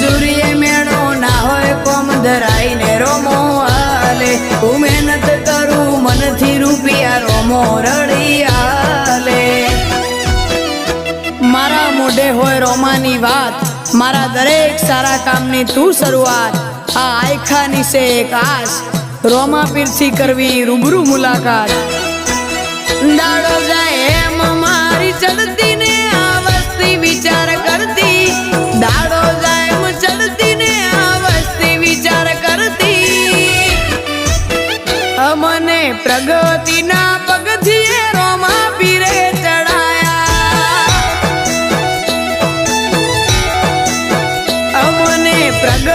મજૂરીએ મેળો ના હોય કોમ ધરાઈને રોમો હાલે હું મહેનત કરું મનથી રૂપિયા રોમો રડી હાલે મારા મોઢે હોય રોમાની વાત મારા દરેક સારા કામની તું શરૂઆત આ આયખાની સે એક આશ રોમા પીરથી કરવી રૂબરૂ મુલાકાત દાડો જાય એમ મારી ચડતી ને આ વસ્તી વિચાર કરતી દાડો જાય એમ ચડતી ને આ વસ્તી વિચાર કરતી અમને પ્રગતિના પગથિયે રોમા પીરે ચડાયા અમને પ્રગતિ